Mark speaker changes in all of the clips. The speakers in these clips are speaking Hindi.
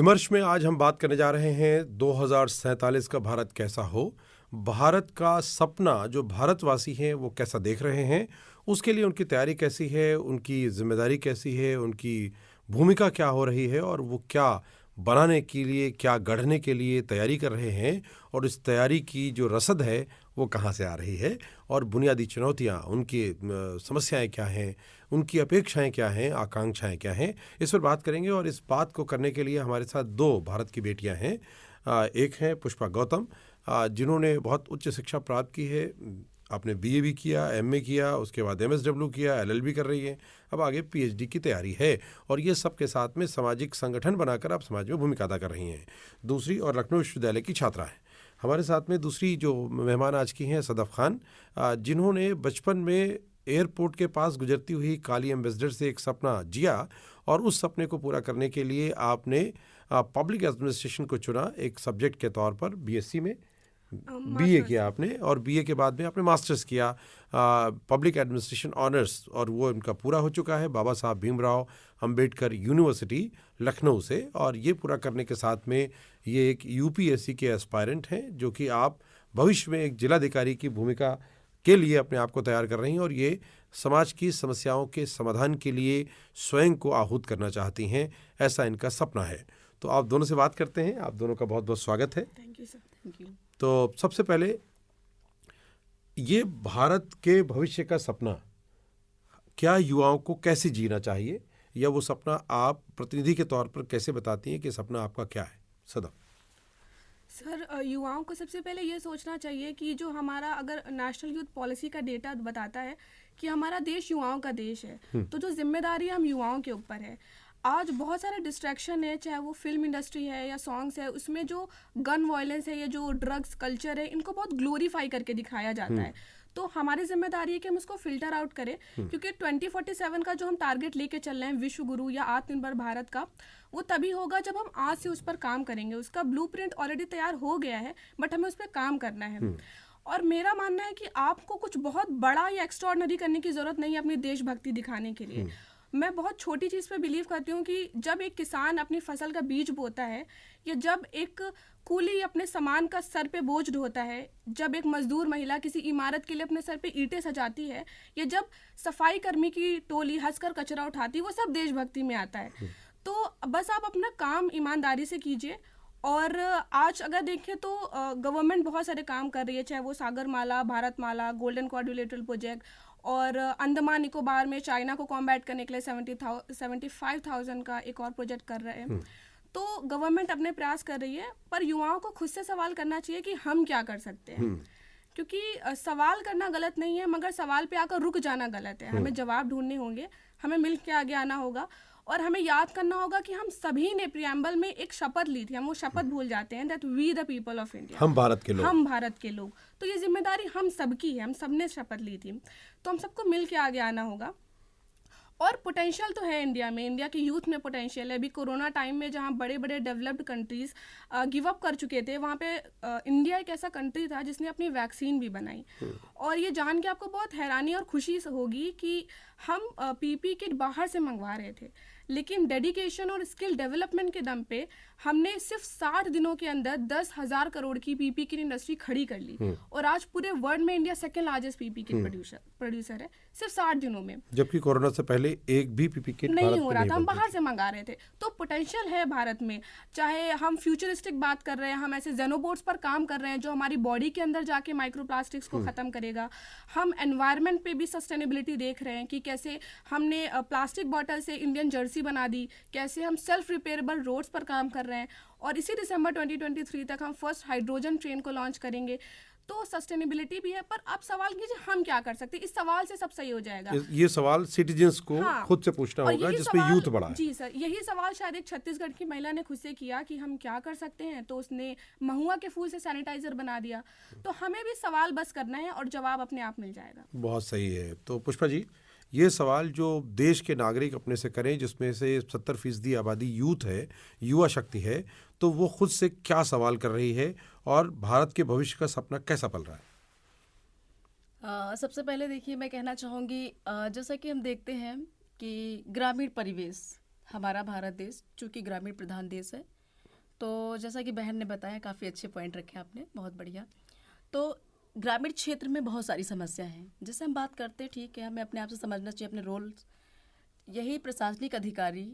Speaker 1: विमर्श में आज हम बात करने जा रहे हैं 2047 का भारत कैसा हो। भारत का सपना जो भारतवासी हैं वो कैसा देख रहे हैं, उसके लिए उनकी तैयारी कैसी है, उनकी जिम्मेदारी कैसी है, उनकी भूमिका क्या हो रही है और वो क्या बनाने के लिए, क्या गढ़ने के लिए तैयारी कर रहे हैं और इस तैयारी की जो रसद है वो कहाँ से आ रही है और बुनियादी चुनौतियाँ, उनकी समस्याएं क्या हैं, उनकी अपेक्षाएं क्या हैं, आकांक्षाएं क्या हैं, इस पर बात करेंगे। और इस बात को करने के लिए हमारे साथ दो भारत की बेटियां हैं। एक हैं पुष्पा गौतम, जिन्होंने बहुत उच्च शिक्षा प्राप्त की है। आपने बीए भी किया, एमए किया, उसके बाद एमएसडब्ल्यू किया, एलएलबी कर रही हैं, अब आगे पीएचडी की तैयारी है और ये सब के साथ में सामाजिक संगठन बनाकर आप समाज में भूमिका अदा कर रही हैं। दूसरी और लखनऊ विश्वविद्यालय की छात्रा है। हमारे साथ में दूसरी जो मेहमान आज की हैं सदफ खान, जिन्होंने बचपन में एयरपोर्ट के पास गुजरती हुई काली एम्बेसडर से एक सपना जिया और उस सपने को पूरा करने के लिए आपने पब्लिक एडमिनिस्ट्रेशन को चुना एक सब्जेक्ट के तौर पर। बीएससी में बीए किया आपने और बीए के बाद में आपने मास्टर्स किया पब्लिक एडमिनिस्ट्रेशन ऑनर्स, और वो इनका पूरा हो चुका है बाबा साहब भीमराव अंबेडकर यूनिवर्सिटी लखनऊ से। और ये पूरा करने के साथ में ये एक यूपीएससी के एस्पायरेंट हैं, जो कि आप भविष्य में एक जिलाधिकारी की भूमिका के लिए अपने आप को तैयार कर रही हैं और ये समाज की समस्याओं के समाधान के लिए स्वयं को आहूत करना चाहती हैं, ऐसा इनका सपना है। तो आप दोनों से बात करते हैं। आप दोनों का बहुत बहुत स्वागत है।
Speaker 2: Thank you sir. Thank you.
Speaker 1: तो सबसे पहले ये भारत के भविष्य का सपना क्या युवाओं को कैसे जीना चाहिए, या वो सपना आप प्रतिनिधि के तौर पर कैसे बताती हैं कि सपना आपका क्या है? सदा
Speaker 2: सर, युवाओं को सबसे पहले ये सोचना चाहिए कि जो हमारा अगर नेशनल यूथ पॉलिसी का डेटा बताता है कि हमारा देश युवाओं का देश है, तो जो जिम्मेदारी हम युवाओं के ऊपर है। आज बहुत सारे डिस्ट्रैक्शन है, चाहे वो फिल्म इंडस्ट्री है या सॉन्ग्स है, उसमें जो गन वायलेंस है या जो ड्रग्स कल्चर है, इनको बहुत ग्लोरीफाई करके दिखाया जाता है। तो हमारी जिम्मेदारी है कि हम उसको फिल्टर आउट करें, क्योंकि 2047 का जो हम टारगेट लेके चल रहे हैं विश्व गुरु या आत्मनिर्भर भारत का, वो तभी होगा जब हम आज से उस पर काम करेंगे। उसका ब्लूप्रिंट ऑलरेडी तैयार हो गया है, बट हमें उस पर काम करना है। और मेरा मानना है कि आपको कुछ बहुत बड़ा या एक्स्ट्राऑर्डिनरी करने की जरूरत नहीं है अपनी देशभक्ति दिखाने के लिए। मैं बहुत छोटी चीज़ पे बिलीव करती हूँ कि जब एक किसान अपनी फसल का बीज बोता है, या जब एक कूली अपने सामान का सर पे बोझ ढोता है, जब एक मजदूर महिला किसी इमारत के लिए अपने सर पे ईंटें सजाती है, या जब सफाई कर्मी की टोली हंसकर कचरा उठाती है, वो सब देशभक्ति में आता है। तो बस आप अपना काम ईमानदारी से कीजिए। और आज अगर देखें तो गवर्नमेंट बहुत सारे काम कर रही है, चाहे वो Sagarmala, Bharatmala, golden quadrilateral project, और अंडमान निकोबार में चाइना को कॉम्बैट करने के लिए 75,000 का एक और प्रोजेक्ट कर रहे हैं। तो गवर्नमेंट अपने प्रयास कर रही है, पर युवाओं को खुद से सवाल करना चाहिए कि हम क्या कर सकते हैं। क्योंकि सवाल करना गलत नहीं है, मगर सवाल पे आकर रुक जाना गलत है। हमें जवाब ढूंढने होंगे, हमें मिल के आगे आना होगा, और हमें याद करना होगा कि हम सभी ने प्रियम्बल में एक शपथ ली थी। हम वो शपथ भूल जाते हैं, that we the people of India,
Speaker 1: हम भारत के लोग,
Speaker 2: हम भारत के लोग। तो ये जिम्मेदारी हम सबकी है, हम सबने शपथ ली थी, तो हम सबको मिल के आगे आना होगा। और पोटेंशियल तो है इंडिया में, इंडिया के यूथ में पोटेंशियल है। अभी कोरोना टाइम में जहाँ बड़े बड़े डेवलप्ड कंट्रीज गिव अप कर चुके थे, वहाँ पे इंडिया एक ऐसा कंट्री था जिसने अपनी वैक्सीन भी बनाई। और ये जान के आपको बहुत हैरानी और खुशी होगी कि हम पीपी किट बाहर से मंगवा रहे थे, लेकिन डेडिकेशन और स्किल डेवलपमेंट के दम पे हमने सिर्फ 60 दिनों के अंदर 10,000 करोड़ की पीपी किट इंडस्ट्री खड़ी कर ली। और आज पूरे वर्ल्ड में India second largest PP kit producer है, सिर्फ 60 दिनों में।
Speaker 1: जबकि कोरोना से पहले एक भी पीपी किट
Speaker 2: नहीं हो रहा था, हम बाहर से मंगा रहे थे। तो पोटेंशियल है भारत में। चाहे हम फ्यूचरिस्टिक बात कर रहे हैं, हम ऐसे जेनोबोट्स पर काम कर रहे हैं जो हमारी बॉडी के अंदर जाके माइक्रोप्लास्टिक्स को खत्म करेगा। हम एनवायरनमेंट पे भी सस्टेनेबिलिटी देख रहे हैं कि कैसे हमने प्लास्टिक बॉटल से इंडियन जर्सी बना दी, कैसे हम सेल्फ रिपेयरेबल रोड्स पर काम कर रहे हैं, और इसी दिसंबर 2023 तक हम फर्स्ट हाइड्रोजन ट्रेन को लॉन्च करेंगे। तो सस्टेनेबिलिटी भी है, पर आप सवाल कीजिए हम क्या कर सकते हैं। इस सवाल से सब सही हो जाएगा।
Speaker 1: ये सवाल सिटीजन्स को खुद से पूछना होगा, जिसमें यूथ बड़ा है।
Speaker 2: जी सर, यही सवाल शायद एक छत्तीसगढ़ की महिला ने खुद से किया कि हम क्या कर सकते हैं, तो उसने महुआ के फूल से सैनिटाइजर बना दिया। तो हमें भी सवाल बस करना है और जवाब अपने आप मिल जाएगा।
Speaker 1: बहुत सही है। तो पुष्पा जी, ये सवाल जो देश के नागरिक अपने से करें, जिसमें से 70% आबादी यूथ है, युवा शक्ति है, तो वो खुद से क्या सवाल कर रही है और भारत के भविष्य का सपना कैसा पल रहा है?
Speaker 3: सबसे पहले देखिए, मैं कहना चाहूँगी, जैसा कि हम देखते हैं कि ग्रामीण परिवेश, हमारा भारत देश चूँकि ग्रामीण प्रधान देश है, तो जैसा कि बहन ने बताया, काफ़ी अच्छे पॉइंट रखे आपने, बहुत बढ़िया। तो ग्रामीण क्षेत्र में बहुत सारी समस्या हैं। जैसे हम बात करते हैं, ठीक है, हमें अपने आप से समझना चाहिए अपने रोल। यही प्रशासनिक अधिकारी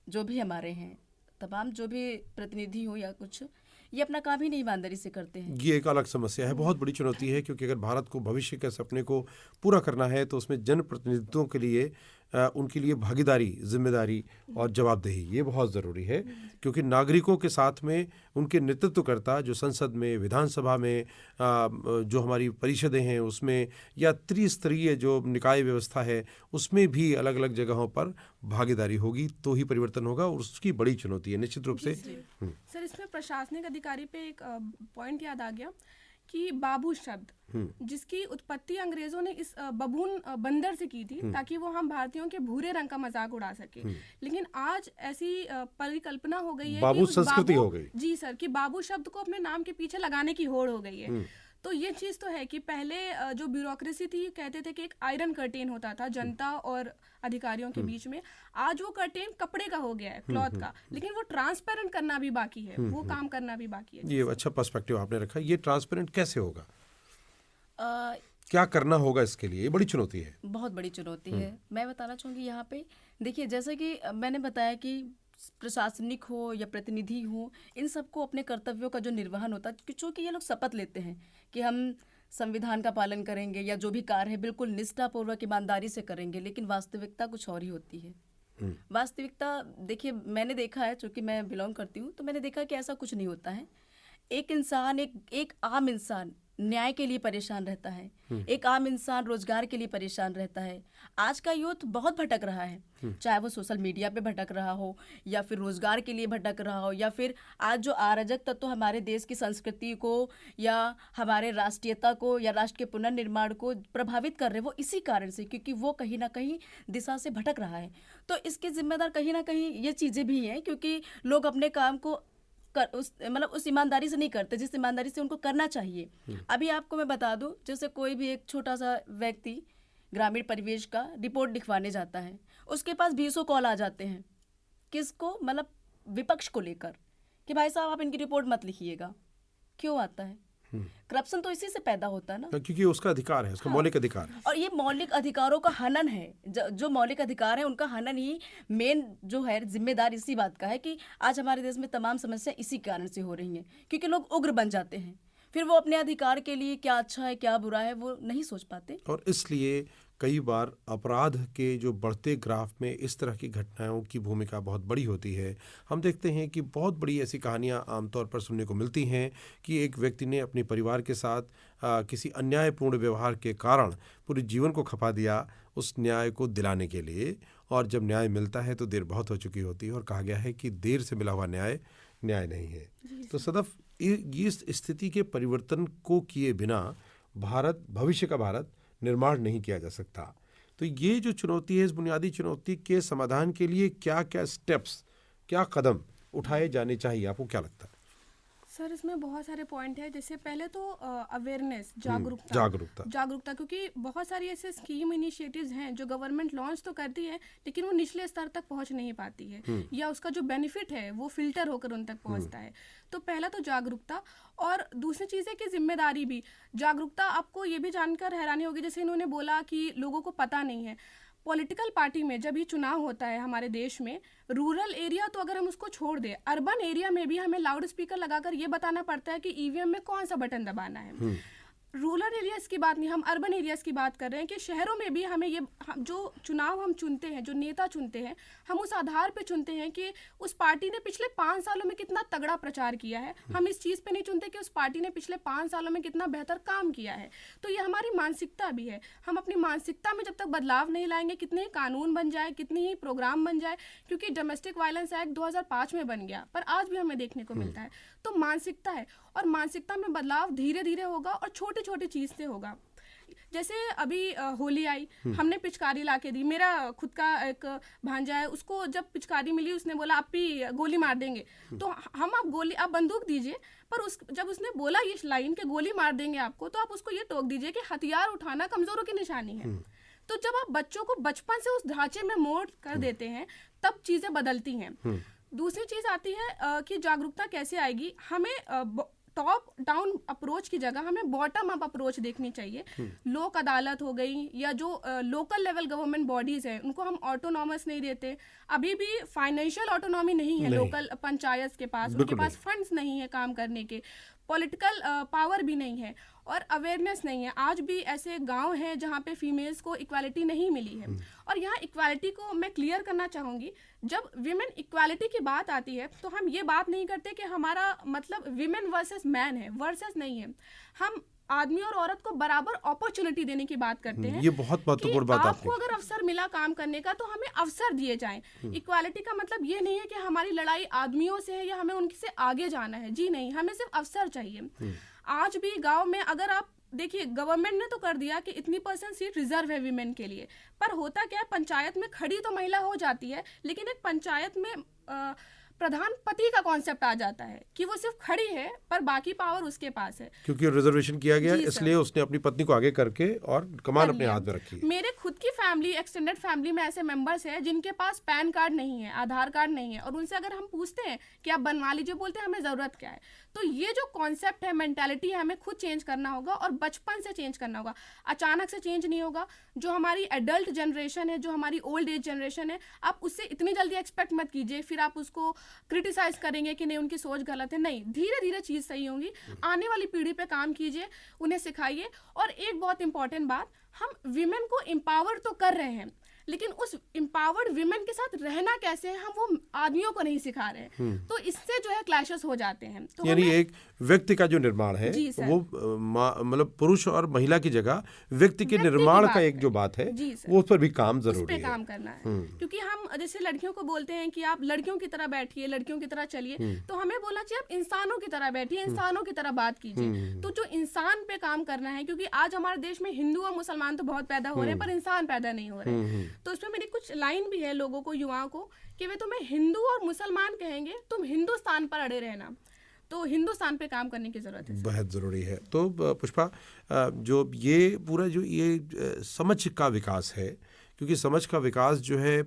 Speaker 3: जो भी हमारे हैं, तमाम जो भी प्रतिनिधि हो या कुछ, ये अपना काम ही नहीं ईमानदारी से करते हैं।
Speaker 1: ये एक अलग समस्या है, बहुत बड़ी चुनौती है, क्योंकि अगर भारत को भविष्य के सपने को पूरा करना है तो उसमें जनप्रतिनिधित्वों के लिए उनके लिए भागीदारी, जिम्मेदारी और जवाबदेही ये बहुत ज़रूरी है, क्योंकि नागरिकों के साथ में उनके नेतृत्वकर्ता जो संसद में, विधानसभा में, जो हमारी परिषदें हैं उसमें, या त्रिस्तरीय जो निकाय व्यवस्था है उसमें भी अलग अलग जगहों पर भागीदारी होगी तो ही परिवर्तन होगा, और उसकी बड़ी चुनौती है निश्चित रूप से।
Speaker 2: सर, इसमें प्रशासनिक अधिकारी पे एक पॉइंट याद आ गया कि बाबू शब्द, जिसकी उत्पत्ति अंग्रेजों ने इस बबून बंदर से की थी, ताकि वो हम भारतीयों के भूरे रंग का मजाक उड़ा सके। लेकिन आज ऐसी परिकल्पना हो गई है
Speaker 1: बाबू
Speaker 2: कि
Speaker 1: संस्कृति हो गई।
Speaker 2: जी सर, कि बाबू शब्द को अपने नाम के पीछे लगाने की होड़ हो गई है। तो ये चीज़ तो है कि पहले जो ब्यूरोक्रेसी थी, कहते थे कि एक आयरन कर्टेन होता था जनता और अधिकारियों के बीच में। आज वो कर्टेन कपड़े का हो गया है, क्लॉथ का, लेकिन वो ट्रांसपेरेंट करना भी बाकी है, वो काम करना भी बाकी है।
Speaker 1: ये अच्छा पर्सपेक्टिव आपने रखा। ये ट्रांसपेरेंट कैसे होगा, क्या करना होगा इसके लिए? ये बड़ी चुनौती है,
Speaker 3: बहुत बड़ी चुनौती है। मैं बताना चाहूँगी यहाँ पे, देखिए, जैसा कि मैंने बताया कि प्रशासनिक हो या प्रतिनिधि हो, इन सबको अपने कर्तव्यों का जो निर्वहन होता है, चूँकि ये लोग शपथ लेते हैं कि हम संविधान का पालन करेंगे या जो भी कार्य है बिल्कुल निष्ठापूर्वक ईमानदारी से करेंगे, लेकिन वास्तविकता कुछ और ही होती है। वास्तविकता देखिए, मैंने देखा है, चूँकि मैं बिलोंग करती हूँ, तो मैंने देखा कि ऐसा कुछ नहीं होता है। एक इंसान, एक आम इंसान न्याय के लिए परेशान रहता है, एक आम इंसान रोजगार के लिए परेशान रहता है। आज का यूथ बहुत भटक रहा है, चाहे वो सोशल मीडिया पे भटक रहा हो या फिर रोजगार के लिए भटक रहा हो, या फिर आज जो अराजक तत्व हमारे देश की संस्कृति को या हमारे राष्ट्रीयता को या राष्ट्र के पुनर्निर्माण को प्रभावित कर रहे हैं, वो इसी कारण से, क्योंकि वो कहीं ना कहीं दिशा से भटक रहा है। तो इसके जिम्मेदार कहीं ना कहीं ये चीज़ें भी हैं, क्योंकि लोग अपने काम को उस ईमानदारी से नहीं करते जिस ईमानदारी से उनको करना चाहिए। अभी आपको मैं बता दूं, जैसे कोई भी एक छोटा सा व्यक्ति ग्रामीण परिवेश का रिपोर्ट लिखवाने जाता है, उसके पास 20 कॉल आ जाते हैं। किसको? मतलब विपक्ष को लेकर, कि भाई साहब आप इनकी रिपोर्ट मत लिखिएगा। क्यों आता है? करप्शन तो इसी से पैदा होता है ना,
Speaker 1: क्योंकि उसका अधिकार है, उसका मौलिक अधिकार है।
Speaker 3: और ये मौलिक अधिकारों का हनन है। जो मौलिक अधिकार है उनका हनन ही मेन जो है जिम्मेदार इसी बात का है कि आज हमारे देश में तमाम समस्या इसी कारण से हो रही हैं, क्योंकि लोग उग्र बन जाते हैं, फिर वो अपने अधिकार के लिए क्या अच्छा है क्या बुरा है वो नहीं सोच पाते।
Speaker 1: और इसलिए कई बार अपराध के जो बढ़ते ग्राफ में इस तरह की घटनाओं की भूमिका बहुत बड़ी होती है। हम देखते हैं कि बहुत बड़ी ऐसी कहानियां आमतौर पर सुनने को मिलती हैं कि एक व्यक्ति ने अपने परिवार के साथ किसी अन्यायपूर्ण व्यवहार के कारण पूरे जीवन को खपा दिया उस न्याय को दिलाने के लिए, और जब न्याय मिलता है तो देर बहुत हो चुकी होती है, और कहा गया है कि देर से मिला हुआ न्याय न्याय नहीं है। तो सदफ, इस स्थिति के परिवर्तन को किए बिना भारत, भविष्य का भारत निर्माण नहीं किया जा सकता। तो ये जो चुनौती है, इस बुनियादी चुनौती के समाधान के लिए क्या क्या स्टेप्स, क्या कदम उठाए जाने चाहिए, आपको क्या लगता है?
Speaker 2: सर, इसमें बहुत सारे पॉइंट है। जैसे पहले तो अवेयरनेस, जागरूकता, क्योंकि बहुत सारी ऐसे स्कीम इनिशिएटिव्स हैं जो गवर्नमेंट लॉन्च तो करती है, लेकिन वो निचले स्तर तक पहुंच नहीं पाती है, या उसका जो बेनिफिट है वो फिल्टर होकर उन तक पहुंचता है। तो पहला तो जागरूकता, और दूसरी चीज़ है कि जिम्मेदारी भी। जागरूकता, आपको ये भी जानकर हैरानी होगी, जैसे इन्होंने बोला कि लोगों को पता नहीं है। पॉलिटिकल पार्टी में जब ये चुनाव होता है हमारे देश में, रूरल एरिया तो अगर हम उसको छोड़ दें, अर्बन एरिया में भी हमें लाउड स्पीकर लगाकर ये बताना पड़ता है कि ईवीएम में कौन सा बटन दबाना है। रूरल एरियाज़ की बात नहीं, हम अर्बन एरियाज़ की बात कर रहे हैं कि शहरों में भी हमें ये, जो चुनाव हम चुनते हैं, जो नेता चुनते हैं, हम उस आधार पे चुनते हैं कि उस पार्टी ने पिछले 5 सालों में कितना तगड़ा प्रचार किया है। हम इस चीज़ पे नहीं चुनते कि उस पार्टी ने पिछले 5 सालों में कितना बेहतर काम किया है। तो ये हमारी मानसिकता भी है। हम अपनी मानसिकता में जब तक बदलाव नहीं लाएंगे, कितने ही कानून बन जाए, कितनी ही प्रोग्राम बन जाए, क्योंकि डोमेस्टिक वायलेंस एक्ट 2005 में बन गया, पर आज भी हमें देखने को मिलता है। तो मानसिकता है, और मानसिकता में बदलाव धीरे धीरे होगा और छोटी छोटी चीज़ से होगा। जैसे अभी होली आई, हमने पिचकारी ला के दी। मेरा खुद का एक भांजा है, उसको जब पिचकारी मिली उसने बोला आप भी गोली मार देंगे। तो हम, आप बंदूक दीजिए, पर जब उसने बोला ये लाइन के गोली मार देंगे आपको, तो आप उसको ये टोक दीजिए कि हथियार उठाना कमजोरों की निशानी है। तो जब आप बच्चों को बचपन से उस ढांचे में मोड़ कर देते हैं, तब चीज़ें बदलती हैं। दूसरी चीज आती है कि जागरूकता कैसे आएगी। हमें टॉप डाउन अप्रोच की जगह हमें बॉटम अप अप्रोच देखनी चाहिए। लोक अदालत हो गई या जो लोकल लेवल गवर्नमेंट बॉडीज हैं उनको हम ऑटोनॉमस नहीं देते। अभी भी फाइनेंशियल ऑटोनॉमी नहीं है लोकल पंचायत के पास, उनके पास फंड्स नहीं है काम करने के, पॉलिटिकल पावर भी नहीं है और अवेयरनेस नहीं है। आज भी ऐसे गांव हैं जहां पे फीमेल्स को इक्वालिटी नहीं मिली है। और यहाँ इक्वालिटी को मैं क्लियर करना चाहूँगी, जब विमेन इक्वालिटी की बात आती है तो हम ये बात नहीं करते कि हमारा मतलब विमेन वर्सेस मैन है, वर्सेस नहीं है। हम आदमी और औरत को बराबर अपॉर्चुनिटी देने की बात करते हैं।
Speaker 1: ये बहुत महत्वपूर्ण बात
Speaker 2: आपको अगर अवसर मिला काम करने का तो हमें अवसर दिए जाएं। इक्वालिटी का मतलब ये नहीं है कि हमारी लड़ाई आदमियों से है या हमें उनसे आगे जाना है, जी नहीं, हमें सिर्फ अवसर चाहिए। आज भी गांव में अगर आप देखिए, गवर्नमेंट ने तो कर दिया कि इतनी % सीट रिजर्व है विमेन के लिए, पर होता क्या है, पंचायत में खड़ी तो महिला हो जाती है, लेकिन एक पंचायत में प्रधान पति का कॉन्सेप्ट आ जाता है कि वो सिर्फ खड़ी है पर बाकी पावर उसके पास है,
Speaker 1: क्योंकि रिजर्वेशन किया गया, इसलिए उसने अपनी पत्नी को आगे करके और कमान अपने हाथ में रखी।
Speaker 2: मेरे खुद की फैमिली, एक्सटेंडेड फैमिली में ऐसे मेंबर्स हैं जिनके पास पैन कार्ड नहीं है, आधार कार्ड नहीं है, और उनसे अगर हम पूछते हैं कि आप बनवा लीजिए, बोलते हैं हमें ज़रूरत क्या है। तो ये जो कॉन्सेप्ट है, मेंटालिटी है, हमें खुद चेंज करना होगा और बचपन से चेंज करना होगा। अचानक से चेंज नहीं होगा। जो हमारी एडल्ट जनरेशन है, जो हमारी ओल्ड एज जनरेशन है, आप उससे इतनी जल्दी एक्सपेक्ट मत कीजिए फिर आप उसको क्रिटिसाइज करेंगे कि नहीं उनकी सोच गलत है। नहीं, धीरे धीरे चीज़ सही होंगी। आने वाली पीढ़ी पे काम कीजिए, उन्हें सिखाइए। और एक बहुत इंपॉर्टेंट बात, हम विमेन को एम्पावर तो कर रहे हैं, लेकिन उस एम्पावर्ड विमेन के साथ रहना कैसे है हम वो आदमियों को नहीं सिखा रहे हैं। तो इससे जो है क्लैशेस हो जाते हैं। तो
Speaker 1: यानी एक व्यक्ति का जो निर्माण है वो मतलब पुरुष और महिला की जगह व्यक्ति के निर्माण का एक जो बात है वो उस पर भी काम जरूरी है,
Speaker 2: काम करना है। क्योंकि हम जैसे लड़कियों को बोलते हैं कि आप लड़कियों की तरह बैठिए, लड़कियों की तरह चलिए, तो हमें बोलना चाहिए आप इंसानों की तरह बैठिए, इंसानों की तरह बात कीजिए। तो जो इंसान पे काम करना है, क्योंकि आज हमारे देश में हिंदू और मुसलमान तो बहुत पैदा हो रहे हैं पर इंसान पैदा नहीं हो रहे। तो इसमें मेरी कुछ लाइन भी है लोगों को, युवाओं को, कि वे तुम्हें हिंदू और मुसलमान कहेंगे, तुम हिंदुस्तान पर अड़े रहना। तो हिंदुस्तान पे काम करने की जरूरत है,
Speaker 1: बहुत ज़रूरी है। तो पुष्पा, जो ये पूरा जो ये समझ का विकास है, क्योंकि समझ का विकास जो है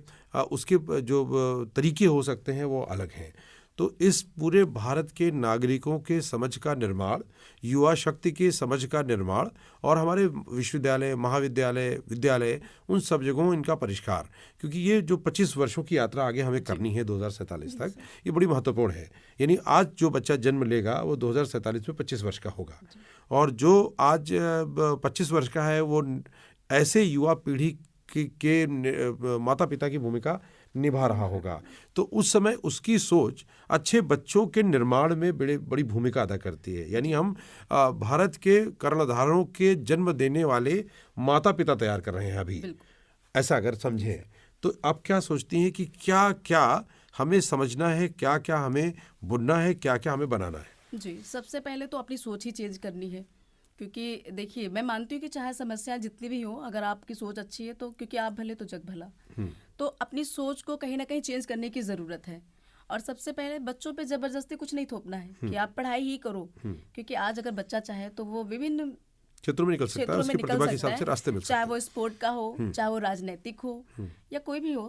Speaker 1: उसके जो तरीके हो सकते हैं वो अलग हैं। तो इस पूरे भारत के नागरिकों के समझ का निर्माण, युवा शक्ति के समझ का निर्माण और हमारे विश्वविद्यालय, महाविद्यालय, विद्यालय, उन सब जगहों इनका परिष्कार, क्योंकि ये जो 25 वर्षों की यात्रा आगे हमें करनी है 2047 तक, ये बड़ी महत्वपूर्ण है। यानी आज जो बच्चा जन्म लेगा वो 2047 में 25 वर्ष का होगा, और जो आज 25 वर्ष का है वो ऐसे युवा पीढ़ी के माता पिता की भूमिका निभा रहा होगा। तो उस समय उसकी सोच अच्छे बच्चों के निर्माण में बड़ी भूमिका अदा करती है। यानी हम भारत के कर्णधारों के जन्म देने वाले माता पिता तैयार कर रहे हैं अभी, ऐसा अगर समझें। तो आप क्या सोचती हैं कि क्या क्या हमें समझना है, क्या क्या हमें बुनना है, क्या क्या हमें बनाना है?
Speaker 3: जी, सबसे पहले तो अपनी सोच ही चेंज करनी है। क्योंकि देखिए, मैं मानती हूँ कि चाहे समस्या जितनी भी हो, अगर आपकी सोच अच्छी है तो क्योंकि आप भले तो जग भला। तो अपनी सोच को कहीं ना कहीं चेंज करने की ज़रूरत है। और सबसे पहले बच्चों पे ज़बरदस्ती कुछ नहीं थोपना है कि आप पढ़ाई ही करो, क्योंकि आज अगर बच्चा चाहे तो वो विभिन्न
Speaker 1: क्षेत्रों में निकल सकता है, उसकी प्रतिभा के हिसाब से रास्ते मिल सकते हैं।
Speaker 3: चाहे वो स्पोर्ट का हो, चाहे वो राजनीतिक हो, या कोई भी हो,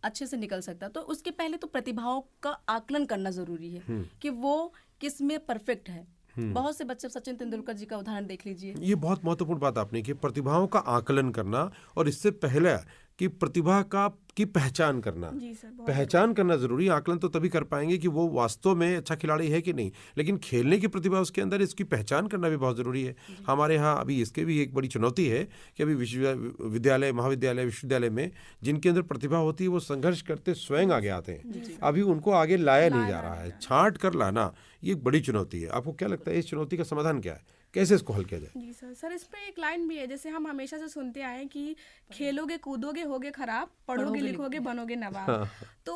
Speaker 3: अच्छे से निकल सकता है। तो उसके पहले तो प्रतिभाओं का आकलन करना ज़रूरी है कि वो किस में परफेक्ट है। बहुत से बच्चे, सचिन तेंदुलकर जी का उदाहरण देख लीजिए।
Speaker 1: ये बहुत महत्वपूर्ण बात आपने की, प्रतिभाओं का आकलन करना, और इससे पहले कि प्रतिभा की पहचान करना। पहचान करना जरूरी। आकलन तो तभी कर पाएंगे कि वो वास्तव में अच्छा खिलाड़ी है कि नहीं, लेकिन खेलने की प्रतिभा उसके अंदर, इसकी पहचान करना भी बहुत ज़रूरी है। हमारे यहाँ अभी इसके भी एक बड़ी चुनौती है कि अभी विश्वविद्यालय, महाविद्यालय, विश्वविद्यालय में जिनके अंदर प्रतिभा होती है वो संघर्ष करते स्वयं आगे आते हैं, अभी उनको आगे लाया नहीं जा रहा है। छांट कर लाना ये एक बड़ी चुनौती है। आपको क्या लगता है इस चुनौती का समाधान क्या है, कैसे इसको हल किया जाए?
Speaker 2: जी सर, इस पे एक लाइन भी है, जैसे हम हमेशा से सुनते आए हैं कि खेलोगे कूदोगे होगे खराब, पढ़ोगे लिखोगे बनोगे नवाब। तो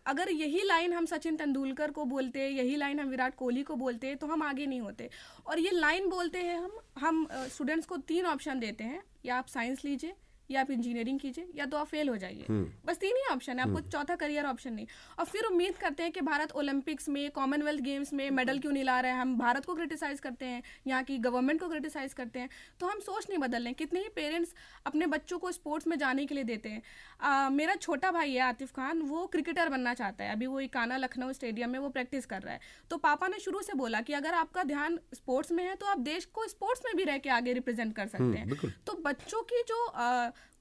Speaker 2: अगर यही लाइन हम सचिन तेंदुलकर को बोलते, यही लाइन हम विराट कोहली को बोलते, तो हम आगे नहीं होते। और ये लाइन बोलते हैं हम स्टूडेंट्स को 3 ऑप्शन देते हैं, या आप साइंस लीजिए, या आप इंजीनियरिंग कीजिए या तो आप फेल हो जाइए। बस 3 ही ऑप्शन है, आपको चौथा करियर ऑप्शन नहीं। और फिर उम्मीद करते हैं कि भारत ओलंपिक्स में, कॉमनवेल्थ गेम्स में मेडल क्यों नहीं ला रहा है। हम भारत को क्रिटिसाइज करते हैं, यहाँ की गवर्नमेंट को क्रिटिसाइज करते हैं। तो हम सोच नहीं बदल रहे। कितने ही पेरेंट्स अपने बच्चों को स्पोर्ट्स में जाने के लिए देते हैं। मेरा छोटा भाई है आतिफ खान, वो क्रिकेटर बनना चाहता है। अभी वो इकाना लखनऊ स्टेडियम में वो प्रैक्टिस कर रहा है। तो पापा ने शुरू से बोला कि अगर आपका ध्यान स्पोर्ट्स में है तो आप देश को स्पोर्ट्स में भी रह के आगे रिप्रेजेंट कर सकते हैं। तो बच्चों की जो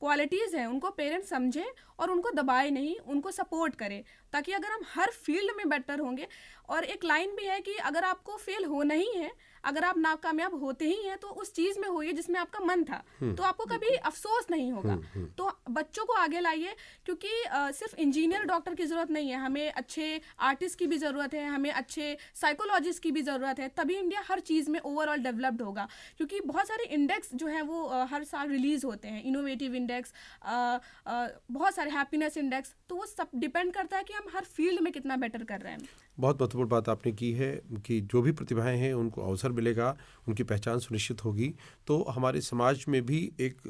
Speaker 2: क्वालिटीज़ हैं उनको पेरेंट्स समझें और उनको दबाए नहीं, उनको सपोर्ट करें, ताकि अगर हम हर फील्ड में बेटर होंगे। और एक लाइन भी है कि अगर आपको फेल होना ही है, अगर आप नाकामयाब होते ही हैं तो उस चीज़ में होइए जिसमें आपका मन था, तो आपको कभी अफसोस नहीं होगा। तो बच्चों को आगे लाइए, क्योंकि सिर्फ इंजीनियर डॉक्टर की ज़रूरत नहीं है, हमें अच्छे आर्टिस्ट की भी ज़रूरत है, हमें अच्छे साइकोलॉजिस्ट की भी ज़रूरत है। तभी इंडिया हर चीज़ में ओवरऑल डेवलप्ड होगा। क्योंकि बहुत सारे इंडेक्स जो हैं वो हर साल रिलीज़ होते हैं, इनोवेटिव इंडेक्स, बहुत सारे हैप्पीनेस इंडेक्स। तो वो सब डिपेंड करता है कि हम हर फील्ड में कितना बेटर कर रहे हैं।
Speaker 1: बहुत महत्वपूर्ण बात आपने की है कि जो भी प्रतिभाएं हैं उनको अवसर मिलेगा, उनकी पहचान सुनिश्चित होगी, तो हमारे समाज में भी एक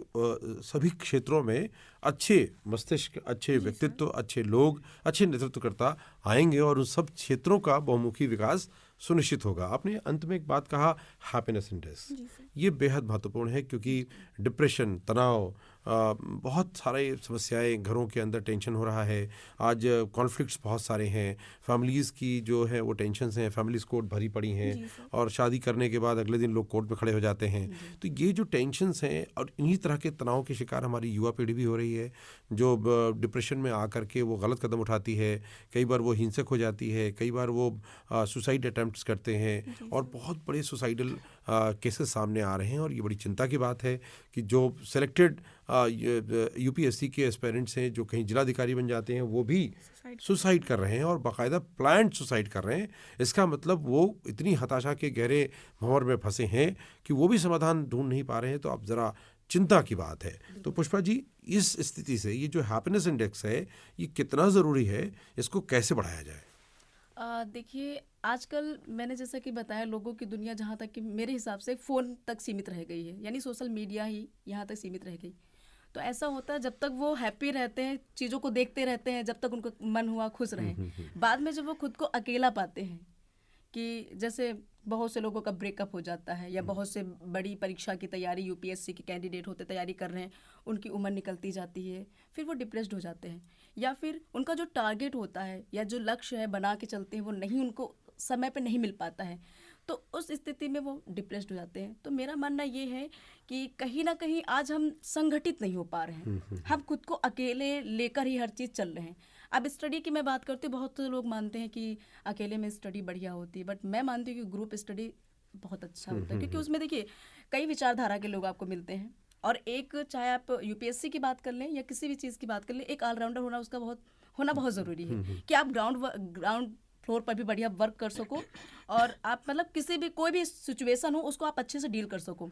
Speaker 1: सभी क्षेत्रों में अच्छे मस्तिष्क, अच्छे व्यक्तित्व, अच्छे लोग, अच्छे नेतृत्वकर्ता आएंगे और उन सब क्षेत्रों का बहुमुखी विकास सुनिश्चित होगा। आपने अंत में एक बात कहा, हैप्पीनेस इंडेक्स, ये बेहद महत्वपूर्ण है, क्योंकि डिप्रेशन, तनाव, बहुत सारे समस्याएं, घरों के अंदर टेंशन हो रहा है। आज कॉन्फ्लिक्ट्स बहुत सारे हैं, फैमिलीज़ की जो है वो टेंशन्स हैं, फैमिलीज़ कोर्ट भरी पड़ी हैं, और शादी करने के बाद अगले दिन लोग कोर्ट में खड़े हो जाते हैं। तो ये जो टेंशन्स हैं और इन्हीं तरह के तनाव के शिकार हमारी युवा पीढ़ी भी हो रही है, जो डिप्रेशन में आकर के वो गलत कदम उठाती है। कई बार वो हिंसक हो जाती है, कई बार वो सुसाइड अटैम्प्ट्स करते हैं, और बहुत बड़े सुसाइडल केसेस सामने आ रहे हैं। और ये बड़ी चिंता की बात है कि जो सेलेक्टेड यूपीएससी के एस्पिरेंट्स हैं, जो कहीं जिलाधिकारी बन जाते हैं, वो भी सुसाइड कर रहे हैं, और बाकायदा प्लान्ड सुसाइड कर रहे हैं। इसका मतलब वो इतनी हताशा के गहरे भंवर में फंसे हैं कि वो भी समाधान ढूंढ नहीं पा रहे हैं। तो अब ज़रा चिंता की बात है। तो पुष्पा जी, इस स्थिति से ये जो हैप्पीनेस इंडेक्स है, ये कितना ज़रूरी है, इसको कैसे बढ़ाया जाए?
Speaker 3: देखिए, आजकल मैंने जैसा कि बताया, लोगों की दुनिया जहाँ तक कि मेरे हिसाब से फ़ोन तक सीमित रह गई है, यानी सोशल मीडिया ही यहाँ तक सीमित रह गई। तो ऐसा होता है, जब तक वो हैप्पी रहते हैं, चीज़ों को देखते रहते हैं, जब तक उनको मन हुआ खुश रहें, बाद में जब वो खुद को अकेला पाते हैं, कि जैसे बहुत से लोगों का ब्रेकअप हो जाता है, या बहुत से बड़ी परीक्षा की तैयारी, यूपीएससी के कैंडिडेट होते तैयारी कर रहे हैं, उनकी उम्र निकलती जाती है, फिर वो डिप्रेस्ड हो जाते हैं, या फिर उनका जो टारगेट होता है या जो लक्ष्य है बना के चलते हैं वो नहीं, उनको समय पे नहीं मिल पाता है, तो उस स्थिति में वो डिप्रेस्ड हो जाते हैं। तो मेरा मानना ये है कि कहीं ना कहीं आज हम संगठित नहीं हो पा रहे हैं, हम खुद को अकेले लेकर ही हर चीज़ चल रहे हैं। अब स्टडी की मैं बात करती हूँ, बहुत से लोग मानते हैं कि अकेले में स्टडी बढ़िया होती है, बट मैं मानती हूँ कि ग्रुप स्टडी बहुत अच्छा होता है, क्योंकि उसमें देखिए कई विचारधारा के लोग आपको मिलते हैं, और एक, चाहे आप यूपीएससी की बात कर लें या किसी भी चीज़ की बात कर लें, एक ऑलराउंडर होना उसका बहुत ज़रूरी है, कि आप ग्राउंड फ्लोर पर भी बढ़िया वर्क कर सको, और आप मतलब किसी भी कोई भी सिचुएशन हो उसको आप अच्छे से डील कर सको।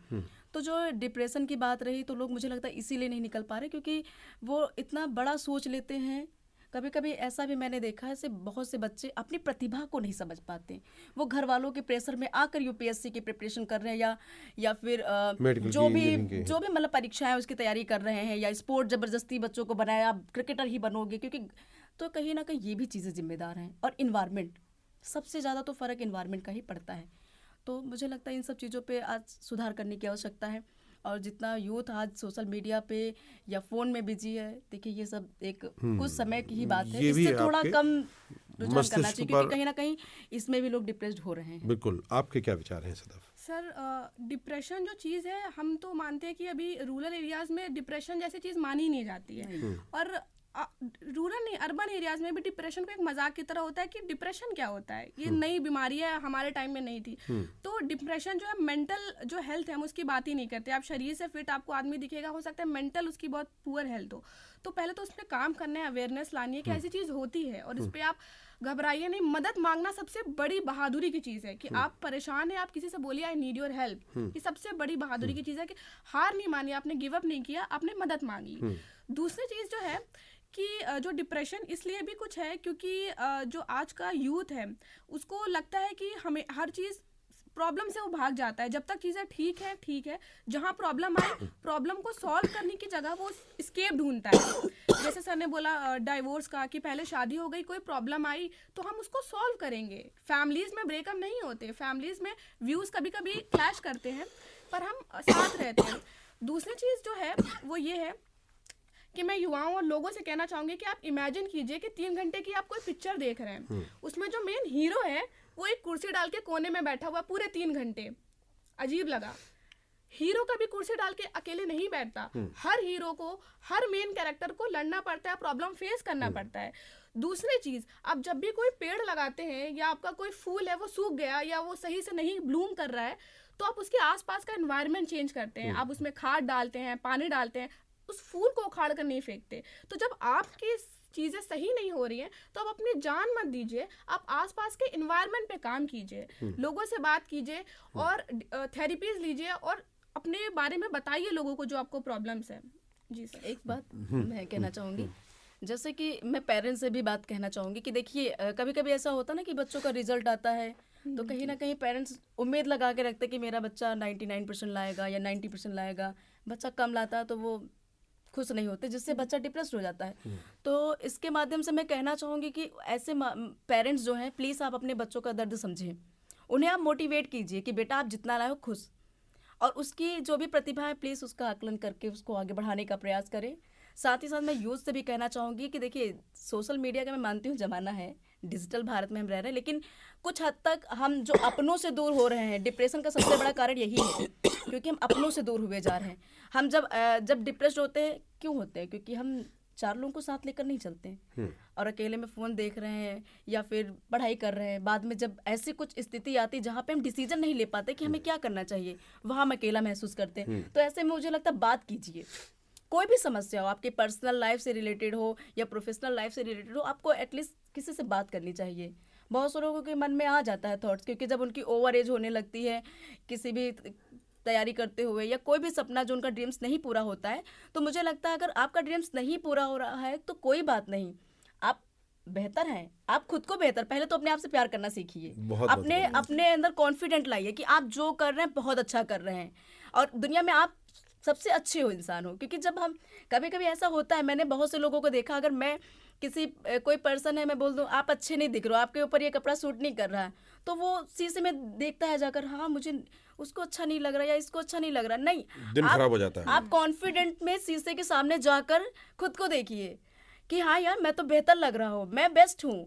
Speaker 3: तो जो डिप्रेशन की बात रही, तो लोग मुझे लगता है इसीलिए नहीं निकल पा रहे, क्योंकि वो इतना बड़ा सोच लेते हैं। कभी कभी ऐसा भी मैंने देखा है, बहुत से बच्चे अपनी प्रतिभा को नहीं समझ पाते, वो घर वालों के प्रेशर में आकर यूपीएससी की प्रिपरेशन कर रहे हैं, या फिर जो भी मतलब परीक्षाएं उसकी तैयारी कर रहे हैं, या स्पोर्ट ज़बरदस्ती बच्चों को बनाया, आप क्रिकेटर ही बनोगे, क्योंकि तो कहीं ना कहीं ये भी चीज़ें जिम्मेदार हैं। और इन्वायरमेंट, सबसे ज़्यादा तो फ़र्क इन्वायरमेंट का ही पड़ता है। तो मुझे लगता है इन सब चीज़ों पे आज सुधार करने की आवश्यकता है। और जितना यूथ आज सोशल मीडिया पे या फ़ोन में बिजी है, देखिए ये सब एक कुछ समय की ही बात है, इससे थोड़ा कम रुझान करना चाहिए, क्योंकि कहीं ना कहीं इसमें भी लोग डिप्रेस्ड हो रहे हैं।
Speaker 1: बिल्कुल, आपके क्या विचार हैं सदफ?
Speaker 2: सर, डिप्रेशन जो चीज़ है, हम तो मानते हैं कि अभी रूरल एरियाज़ में डिप्रेशन जैसी चीज़ मानी नहीं जाती है, और रूरल नहीं, अर्बन एरियाज में भी डिप्रेशन को एक मजाक की तरह होता है कि डिप्रेशन क्या होता है, ये नई बीमारी है, हमारे टाइम में नहीं थी। तो डिप्रेशन जो है, मेंटल जो हेल्थ है हम उसकी बात ही नहीं करते। आप शरीर से फिट आपको आदमी दिखेगा, हो सकता है मेंटल उसकी बहुत पुअर हेल्थ हो, तो पहले तो उस पर काम करना है, अवेयरनेस लानी है कि ऐसी चीज़ होती है, और इस पर आप घबराइए नहीं। मदद मांगना सबसे बड़ी बहादुरी की चीज़ है, कि आप परेशान हैं, आप किसी से बोलिए आई नीड योर हेल्प, ये सबसे बड़ी बहादुरी की चीज़ है, कि हार नहीं मानी, आपने गिव अप नहीं किया, आपने मदद मांगी। दूसरी चीज़ जो है कि जो डिप्रेशन इसलिए भी कुछ है, क्योंकि जो आज का यूथ है उसको लगता है कि हमें हर चीज़ प्रॉब्लम से वो भाग जाता है। जब तक चीज़ें ठीक है, जहाँ प्रॉब्लम आए, प्रॉब्लम को सॉल्व करने की जगह वो स्केप ढूंढता है। जैसे सर ने बोला डाइवोर्स का, कि पहले शादी हो गई, कोई प्रॉब्लम आई तो हम उसको सॉल्व करेंगे। फैमिलीज़ में ब्रेकअप नहीं होते, फैमिलीज़ में व्यूज़ कभी कभी क्लैश करते हैं, पर हम साथ रहते हैं। दूसरी चीज़ जो है वो ये है कि मैं युवाओं और लोगों से कहना चाहूँगी कि आप इमेजिन कीजिए कि 3 घंटे की आप कोई पिक्चर देख रहे हैं, उसमें जो मेन हीरो है वो एक कुर्सी डाल के कोने में बैठा हुआ पूरे 3 घंटे। अजीब लगा। हीरो कभी कुर्सी डाल के अकेले नहीं बैठता, हर हीरो को, हर मेन कैरेक्टर को लड़ना पड़ता है, प्रॉब्लम फेस करना पड़ता है। दूसरी चीज़, आप जब भी कोई पेड़ लगाते हैं या आपका कोई फूल है वो सूख गया या वो सही से नहीं ब्लूम कर रहा है, तो आप उसके आसपास का एनवायरनमेंट चेंज करते हैं, आप उसमें खाद डालते हैं, पानी डालते हैं, उस फूल को उखाड़ कर नहीं फेंकते। तो जब आपकी चीज़ें सही नहीं हो रही हैं तो आप अपनी जान मत दीजिए, आप आसपास के एनवायरनमेंट पे काम कीजिए, लोगों से बात कीजिए और थेरेपीज लीजिए और अपने बारे में बताइए लोगों को जो आपको प्रॉब्लम्स है। जी सर।
Speaker 3: एक बात मैं कहना चाहूँगी, जैसे कि मैं पेरेंट्स से भी बात कहना चाहूँगी कि देखिए कभी कभी ऐसा होता ना कि बच्चों का रिजल्ट आता है तो कहीं ना कहीं पेरेंट्स उम्मीद लगा के रखते हैं कि मेरा बच्चा 99% लाएगा या 90% लाएगा। बच्चा कम लाता है तो वो खुश नहीं होते, जिससे बच्चा डिप्रेस्ड हो जाता है। तो इसके माध्यम से मैं कहना चाहूँगी कि ऐसे पेरेंट्स जो हैं, प्लीज़ आप अपने बच्चों का दर्द समझें, उन्हें आप मोटिवेट कीजिए कि बेटा आप जितना लाए हो खुश, और उसकी जो भी प्रतिभा है प्लीज़ उसका आकलन करके उसको आगे बढ़ाने का प्रयास करें। साथ ही साथ मैं यूथ से भी कहना चाहूँगी कि देखिए सोशल मीडिया का मैं मानती हूँ ज़माना है, डिजिटल भारत में हम रह रहे हैं, लेकिन कुछ हद तक हम जो अपनों से दूर हो रहे हैं, डिप्रेशन का सबसे बड़ा कारण यही है क्योंकि हम अपनों से दूर हुए जा रहे हैं। हम जब डिप्रेस्ड होते हैं, क्यों होते हैं? क्योंकि हम 4 लोगों को साथ लेकर नहीं चलते हैं और अकेले में फ़ोन देख रहे हैं या फिर पढ़ाई कर रहे हैं। बाद में जब ऐसी कुछ स्थिति आती है जहाँ पे हम डिसीजन नहीं ले पाते कि हमें क्या करना चाहिए, वहाँ हम अकेला महसूस करते हैं। तो ऐसे में मुझे लगता है बात कीजिए, कोई भी समस्या हो, आपकी पर्सनल लाइफ से रिलेटेड हो या प्रोफेशनल लाइफ से रिलेटेड हो, आपको एटलीस्ट किसी से बात करनी चाहिए। बहुत से लोगों के मन में आ जाता है थॉट्स, क्योंकि जब उनकी ओवर एज होने लगती है, किसी भी तैयारी करते हुए या कोई भी सपना जो उनका ड्रीम्स नहीं पूरा होता है, तो मुझे लगता है अगर आपका ड्रीम्स नहीं पूरा हो रहा है तो कोई बात नहीं, आप बेहतर हैं, आप खुद को बेहतर, पहले तो अपने आप से प्यार करना सीखिए, अपने अंदर कॉन्फिडेंट लाइए कि आप जो कर रहे हैं बहुत अच्छा कर रहे हैं और दुनिया में आप सबसे अच्छे हो इंसान हो। क्योंकि जब हम कभी कभी ऐसा होता है, मैंने बहुत से लोगों को देखा, अगर मैं कोई पर्सन है, मैं बोल दूं आप अच्छे नहीं दिख रहे हो, आपके ऊपर ये कपड़ा सूट नहीं कर रहा है, तो वो शीशे में देखता है जाकर, हाँ मुझे उसको अच्छा नहीं लग रहा या इसको अच्छा नहीं लग रहा, नहीं,
Speaker 1: दिन खराब हो जाता है।
Speaker 3: आप कॉन्फिडेंट में शीशे के सामने जाकर खुद को देखिए कि हाँ यार मैं तो बेहतर लग रहा हूँ, मैं बेस्ट हूँ,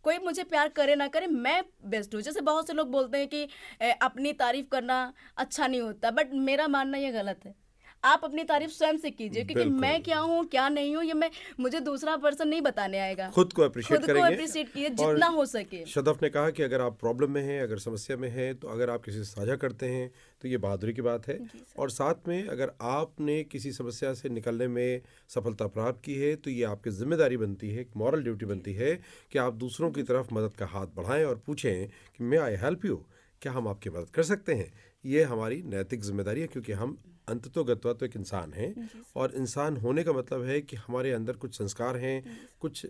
Speaker 3: कोई मुझे प्यार करे ना करे मैं बेस्ट हूँ। जैसे बहुत से लोग बोलते हैं कि अपनी तारीफ करना अच्छा नहीं होता, बट मेरा मानना ये गलत है। आप अपनी तारीफ स्वयं से कीजिए, क्योंकि मैं क्या हूँ क्या नहीं हूँ ये मुझे दूसरा पर्सन नहीं बताने आएगा।
Speaker 1: खुद को अप्रिशिएट
Speaker 3: कीजिए जितना हो सके।
Speaker 1: शदफ ने कहा कि अगर आप प्रॉब्लम में हैं, अगर समस्या में हैं, तो अगर आप किसी से साझा करते हैं तो ये बहादुरी की बात है, और साथ में अगर आपने किसी समस्या से निकलने में सफलता प्राप्त की है तो ये आपकी जिम्मेदारी बनती है, एक मॉरल ड्यूटी बनती है कि आप दूसरों की तरफ मदद का हाथ बढ़ाएं और पूछें कि मे आई हेल्प यू, क्या हम आपकी मदद कर सकते हैं। ये हमारी नैतिक जिम्मेदारी है, क्योंकि हम अंततोगत्वा तो एक इंसान हैं, और इंसान होने का मतलब है कि हमारे अंदर कुछ संस्कार हैं, कुछ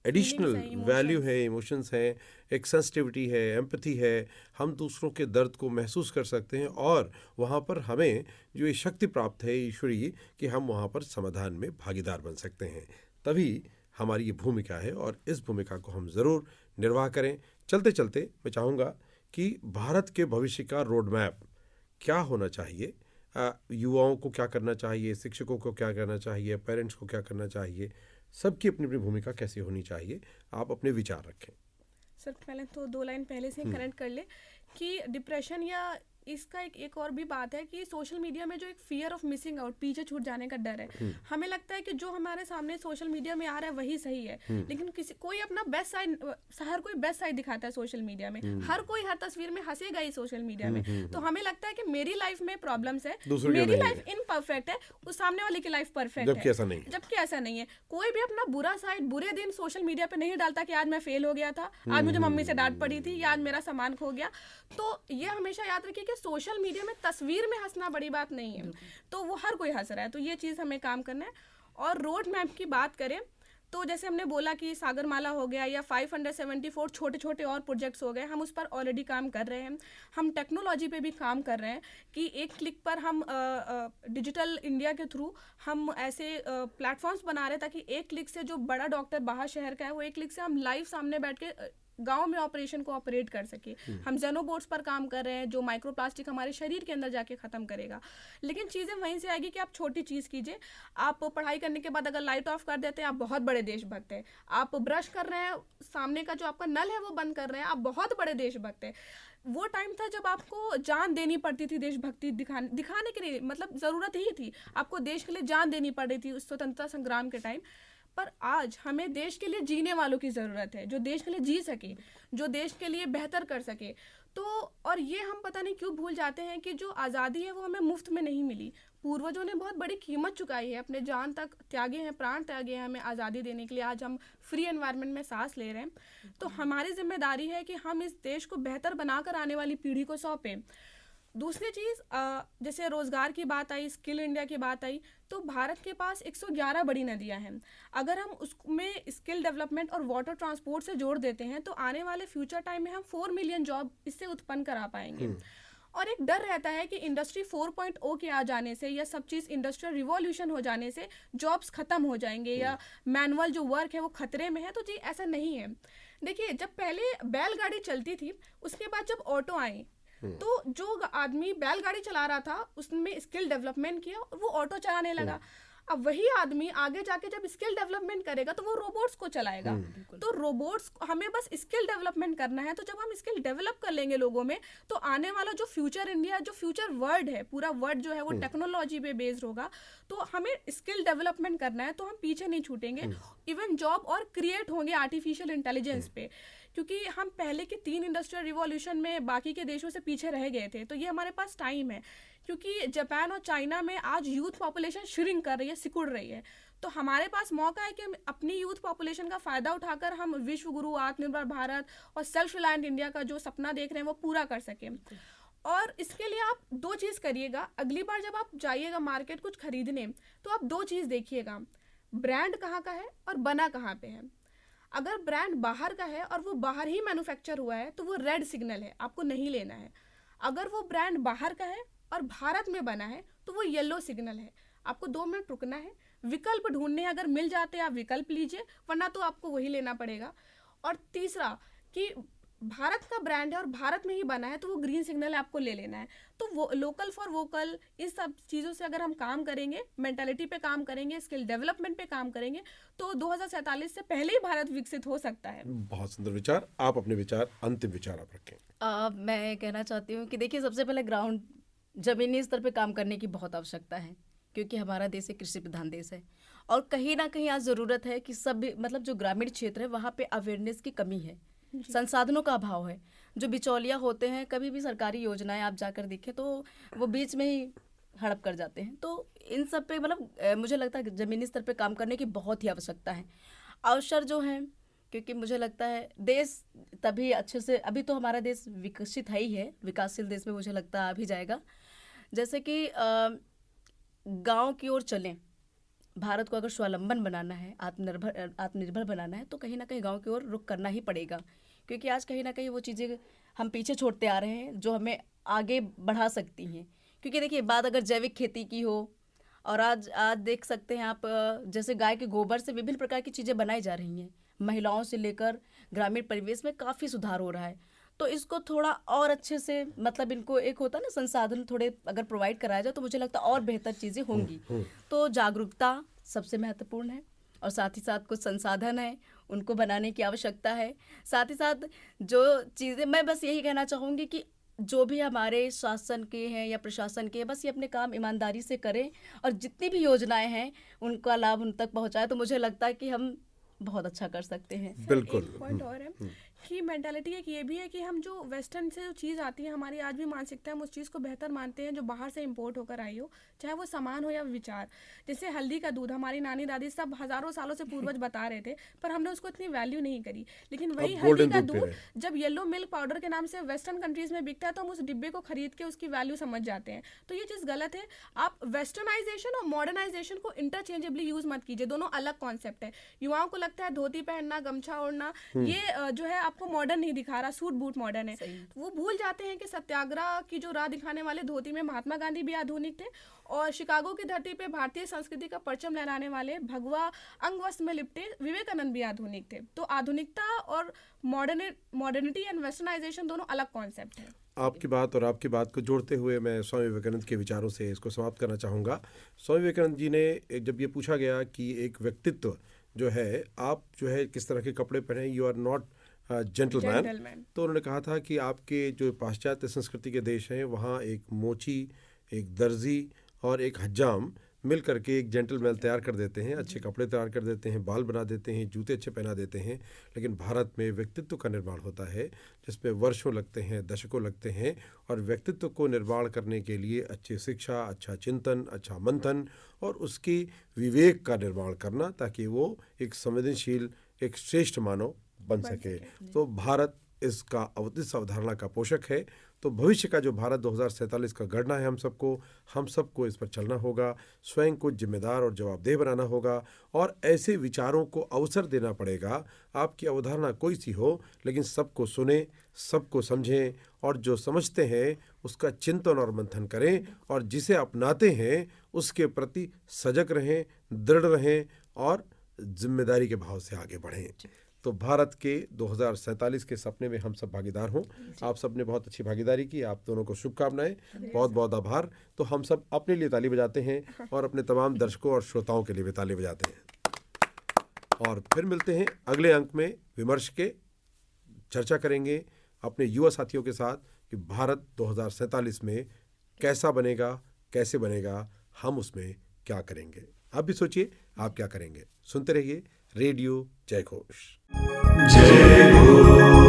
Speaker 1: एडिशनल वैल्यू है, इमोशंस हैं, एक सेंसिटिविटी है, एम्पैथी है, हम दूसरों के दर्द को महसूस कर सकते हैं, और वहाँ पर हमें जो ये शक्ति प्राप्त है ईश्वरीय कि हम वहाँ पर समाधान में भागीदार बन सकते हैं। तभी हमारी ये भूमिका है और इस भूमिका को हम ज़रूर निर्वाह करें। चलते चलते मैं चाहूँगा कि भारत के भविष्य का रोड मैप क्या होना चाहिए, युवाओं को क्या करना चाहिए, शिक्षकों को क्या करना चाहिए, पेरेंट्स को क्या करना चाहिए, सबकी अपनी अपनी भूमिका कैसे होनी चाहिए, आप अपने विचार रखें।
Speaker 2: सर पहले तो 2 लाइन पहले से कनेक्ट कर ले कि डिप्रेशन या इसका एक और भी बात है कि सोशल मीडिया में जो एक फियर ऑफ मिसिंग आउट, पीछे छूट जाने का डर है। हमें लगता है कि जो हमारे सामने सोशल मीडिया में आ रहा है वही सही है, लेकिन कोई अपना बेस्ट साइड, हर कोई बेस्ट साइड दिखाता है सोशल मीडिया में, हर कोई हर तस्वीर में हंसेगा ही सोशल मीडिया में। तो हमें लगता है कि मेरी लाइफ में प्रॉब्लम्स है, मेरी लाइफ इनपरफेक्ट है, उस सामने वाले की लाइफ परफेक्ट है, जबकि ऐसा नहीं है। कोई भी अपना बुरा साइड, बुरे दिन सोशल मीडिया पे नहीं डालता कि आज मैं फेल हो गया था, आज मुझे मम्मी से डांट पड़ी थी, या आज मेरा सामान खो गया। तो ये हमेशा याद रखिए कि सोशल मीडिया में तस्वीर में हंसना बड़ी बात नहीं है, तो वो हर कोई हंस रहा है, तो ये चीज़ हमें काम करना है। और रोड मैप की बात करें तो जैसे हमने बोला कि सागरमाला हो गया या 574 छोटे छोटे और प्रोजेक्ट्स हो गए, हम उस पर ऑलरेडी काम कर रहे हैं। हम टेक्नोलॉजी पे भी काम कर रहे हैं कि एक क्लिक पर हम डिजिटल इंडिया के थ्रू हम ऐसे प्लेटफॉर्म्स बना रहे हैं ताकि एक क्लिक से जो बड़ा डॉक्टर बाहर शहर का है वो एक क्लिक से हम लाइव सामने बैठ के गांव में ऑपरेशन को ऑपरेट कर सके। हम जेनोबोट्स पर काम कर रहे हैं जो माइक्रोप्लास्टिक हमारे शरीर के अंदर जाके ख़त्म करेगा। लेकिन चीज़ें वहीं से आएगी कि आप छोटी चीज़ कीजिए। आप पढ़ाई करने के बाद अगर लाइट ऑफ कर देते हैं, आप बहुत बड़े देशभक्त हैं। आप ब्रश कर रहे हैं, सामने का जो आपका नल है वो बंद कर रहे हैं, आप बहुत बड़े देशभक्त हैं। वो टाइम था जब आपको जान देनी पड़ती थी देशभक्ति दिखाने के लिए, मतलब ज़रूरत ही थी, आपको देश के लिए जान देनी पड़ रही थी उस स्वतंत्रता संग्राम के टाइम पर। आज हमें देश के लिए जीने वालों की ज़रूरत है, जो देश के लिए जी सके, जो देश के लिए बेहतर कर सके। तो और ये हम पता नहीं क्यों भूल जाते हैं कि जो आज़ादी है वो हमें मुफ्त में नहीं मिली। पूर्वजों ने बहुत बड़ी कीमत चुकाई है, अपने जान तक त्यागे हैं, प्राण त्यागे हैं हमें आज़ादी देने के लिए। आज हम फ्री एनवायरनमेंट में सांस ले रहे हैं। तो हमारी जिम्मेदारी है कि हम इस देश को बेहतर बनाकर आने वाली पीढ़ी को सौंपें। दूसरी चीज़, जैसे रोज़गार की बात आई, स्किल इंडिया की बात आई, तो भारत के पास 111 बड़ी नदियां हैं। अगर हम उसमें स्किल डेवलपमेंट और वाटर ट्रांसपोर्ट से जोड़ देते हैं तो आने वाले फ्यूचर टाइम में हम 4 मिलियन जॉब इससे उत्पन्न करा पाएंगे। और एक डर रहता है कि इंडस्ट्री 4.0 के आ जाने से या सब चीज़ इंडस्ट्रियल रिवॉल्यूशन हो जाने से जॉब्स ख़त्म हो जाएंगे या मैनुअल जो वर्क है वो खतरे में है। तो जी ऐसा नहीं है। देखिए, जब पहले बैलगाड़ी चलती थी, उसके बाद जब ऑटो आए तो जो आदमी बैलगाड़ी चला रहा था उसमें स्किल डेवलपमेंट किया और वो ऑटो चलाने लगा। अब वही आदमी आगे जाके जब स्किल डेवलपमेंट करेगा तो वो रोबोट्स को चलाएगा। तो रोबोट्स, हमें बस स्किल डेवलपमेंट करना है। तो जब हम स्किल डेवलप कर लेंगे लोगों में, तो आने वाला जो फ्यूचर इंडिया, जो फ्यूचर वर्ल्ड है, पूरा वर्ल्ड जो है वो टेक्नोलॉजी पे बेस्ड होगा। तो हमें स्किल डेवलपमेंट करना है, तो हम पीछे नहीं छूटेंगे। इवन जॉब और क्रिएट होंगे आर्टिफिशियल इंटेलिजेंस पे, क्योंकि हम पहले के 3 इंडस्ट्रियल रिवॉल्यूशन में बाकी के देशों से पीछे रह गए थे। तो ये हमारे पास टाइम है, क्योंकि जापान और चाइना में आज यूथ पॉपुलेशन श्रिंक कर रही है, सिकुड़ रही है। तो हमारे पास मौका है कि हम अपनी यूथ पॉपुलेशन का फ़ायदा उठाकर हम विश्व गुरु, आत्मनिर्भर भारत और सेल्फ रिलायंट इंडिया का जो सपना देख रहे हैं वो पूरा कर सकें। और इसके लिए आप 2 चीज़ करिएगा। अगली बार जब आप जाइएगा मार्केट कुछ खरीदने, तो आप 2 चीज़ देखिएगा, ब्रांड कहाँ का है और बना कहाँ पे है। अगर ब्रांड बाहर का है और वो बाहर ही मैन्युफैक्चर हुआ है तो वो रेड सिग्नल है, आपको नहीं लेना है। अगर वो ब्रांड बाहर का है और भारत में बना है तो वो येलो सिग्नल है, आपको 2 मिनट रुकना है, विकल्प ढूंढने। अगर मिल जाते हैं आप विकल्प लीजिए, वरना तो आपको वही लेना पड़ेगा। और तीसरा कि भारत का ब्रांड है और भारत में ही बना है तो वो ग्रीन सिग्नल है, आपको ले लेना है। तो वो लोकल फॉर वोकल, इस सब चीज़ों से अगर हम काम करेंगे, मेंटालिटी पे काम करेंगे, स्किल डेवलपमेंट पे काम करेंगे, तो 2047 से पहले ही भारत विकसित हो सकता है।
Speaker 1: बहुत सुंदर विचार। आप अपने विचार, अंतिम विचार आप रखें।
Speaker 3: मैं कहना चाहती हूँ कि देखिए, सबसे पहले ग्राउंड, ज़मीनी स्तर पे काम करने की बहुत आवश्यकता है, क्योंकि हमारा देश एक कृषि प्रधान देश है। और कहीं ना कहीं आज ज़रूरत है कि सब, मतलब जो ग्रामीण क्षेत्र है वहाँ पे अवेयरनेस की कमी है, संसाधनों का अभाव है। जो बिचौलिया होते हैं, कभी भी सरकारी योजनाएं आप जाकर देखें तो वो बीच में ही हड़प कर जाते हैं। तो इन सब पे मतलब मुझे लगता है ज़मीनी स्तर पे काम करने की बहुत ही आवश्यकता है। अवसर जो हैं, क्योंकि मुझे लगता है देश तभी अच्छे से, अभी तो हमारा देश विकसित है ही है, विकासशील देश में मुझे लगता है आ भी जाएगा। जैसे कि गाँव की ओर चलें, भारत को अगर स्वावलंबन बनाना है, आत्मनिर्भर बनाना है, तो कहीं ना कहीं गांव की ओर रुख करना ही पड़ेगा। क्योंकि आज कहीं ना कहीं वो चीज़ें हम पीछे छोड़ते आ रहे हैं जो हमें आगे बढ़ा सकती हैं। क्योंकि देखिए, बात अगर जैविक खेती की हो, और आज देख सकते हैं आप, जैसे गाय के गोबर से विभिन्न प्रकार की चीज़ें बनाई जा रही हैं, महिलाओं से लेकर ग्रामीण परिवेश में काफ़ी सुधार हो रहा है। तो इसको थोड़ा और अच्छे से, मतलब इनको एक होता है ना, संसाधन थोड़े अगर प्रोवाइड कराया जाए तो मुझे लगता है और बेहतर चीज़ें होंगी। तो जागरूकता सबसे महत्वपूर्ण है, और साथ ही साथ कुछ संसाधन है उनको बनाने की आवश्यकता है। साथ ही साथ जो चीज़ें, मैं बस यही कहना चाहूँगी कि जो भी हमारे शासन के हैं या प्रशासन के हैं, बस ये अपने काम ईमानदारी से करें और जितनी भी योजनाएं हैं उनका लाभ उन तक पहुँचाएं, तो मुझे लगता है कि हम बहुत अच्छा कर सकते हैं।
Speaker 1: बिल्कुल।
Speaker 2: एक पॉइंट और है की मेंटालिटी एक ये भी है कि हम जो वेस्टर्न से जो चीज़ आती है, हमारी आज भी मानसिकता है, हम उस चीज़ को बेहतर मानते हैं जो बाहर से इंपोर्ट होकर आई हो, चाहे वो सामान हो या विचार। जैसे हल्दी का दूध, हमारी नानी दादी सब हज़ारों सालों से पूर्वज बता रहे थे, पर हमने उसको इतनी वैल्यू नहीं करी। लेकिन वही
Speaker 1: अब
Speaker 2: हल्दी
Speaker 1: गोल्डन
Speaker 2: का
Speaker 1: दूध पी
Speaker 2: दूध
Speaker 1: रहे हैं।
Speaker 2: जब येलो मिल्क पाउडर के नाम से वेस्टर्न कंट्रीज में बिकता है, तो हम उस डिब्बे को खरीद के उसकी वैल्यू समझ जाते हैं। तो ये चीज़ गलत है। आप वेस्टर्नाइजेशन और मॉडर्नाइजेशन को इंटरचेंजेबली यूज़ मत कीजिए, दोनों अलग कॉन्सेप्ट है। युवाओं को लगता है धोती पहनना, गमछा ओढ़ना ये जो है आपको मॉडर्न नहीं दिखा रहा, सूट बूट मॉडर्न है।
Speaker 3: सही।
Speaker 2: वो भूल जाते हैं कि सत्याग्रह की जो राह दिखाने वाले धोती में महात्मा गांधी भी आधुनिक थे, और शिकागो की धरती पे भारतीय संस्कृति का परचम लहराने वाले भगवा अंग वस्त्र में लिपटे विवेकानंद भी आधुनिक थे। तो आधुनिकता और मॉडर्निटी एंड वेस्टर्नाइजेशन दोनों अलग कॉन्सेप्ट है।
Speaker 1: आपकी बात और आपकी बात को जोड़ते हुए मैं स्वामी विवेकानंद के विचारों से इसको समाप्त करना चाहूँगा। स्वामी विवेकानंद जी ने जब ये पूछा गया कि एक व्यक्तित्व जो है, आप जो है किस तरह के कपड़े पहने, यू आर नॉट जेंटलमैन, तो उन्होंने कहा था कि आपके जो पाश्चात्य संस्कृति के देश हैं वहाँ एक मोची, एक दर्जी और एक हज्जाम मिल करके एक जेंटलमैन तैयार कर देते हैं, अच्छे कपड़े तैयार कर देते हैं, बाल बना देते हैं, जूते अच्छे पहना देते हैं। लेकिन भारत में व्यक्तित्व का निर्माण होता है जिसमें वर्षों लगते हैं, दशकों लगते हैं, और व्यक्तित्व को निर्माण करने के लिए अच्छी शिक्षा, अच्छा चिंतन, अच्छा मंथन और उसकी विवेक का निर्माण करना, ताकि वो एक संवेदनशील, एक श्रेष्ठ मानव बन सके। तो भारत इसका इस अवधारणा का पोषक है। तो भविष्य का जो भारत 2047 का गढ़ना है, हम सबको इस पर चलना होगा, स्वयं को जिम्मेदार और जवाबदेह बनाना होगा, और ऐसे विचारों को अवसर देना पड़ेगा। आपकी अवधारणा कोई सी हो, लेकिन सबको सुने, सबको समझें, और जो समझते हैं उसका चिंतन और मंथन करें, और जिसे अपनाते हैं उसके प्रति सजग रहें, दृढ़ रहें और जिम्मेदारी के भाव से आगे बढ़ें। तो भारत के 2047 के सपने में हम सब भागीदार हों। आप सब ने बहुत अच्छी भागीदारी की, आप दोनों को शुभकामनाएं, बहुत बहुत आभार। तो हम सब अपने लिए ताली बजाते हैं और अपने तमाम दर्शकों और श्रोताओं के लिए भी ताली बजाते हैं। और फिर मिलते हैं अगले अंक में, विमर्श के चर्चा करेंगे अपने युवा साथियों के साथ कि भारत 2047 में कैसा बनेगा, कैसे बनेगा, हम उसमें क्या करेंगे। आप भी सोचिए आप क्या करेंगे। सुनते रहिए रेडियो जय घोष।
Speaker 4: जय घोष।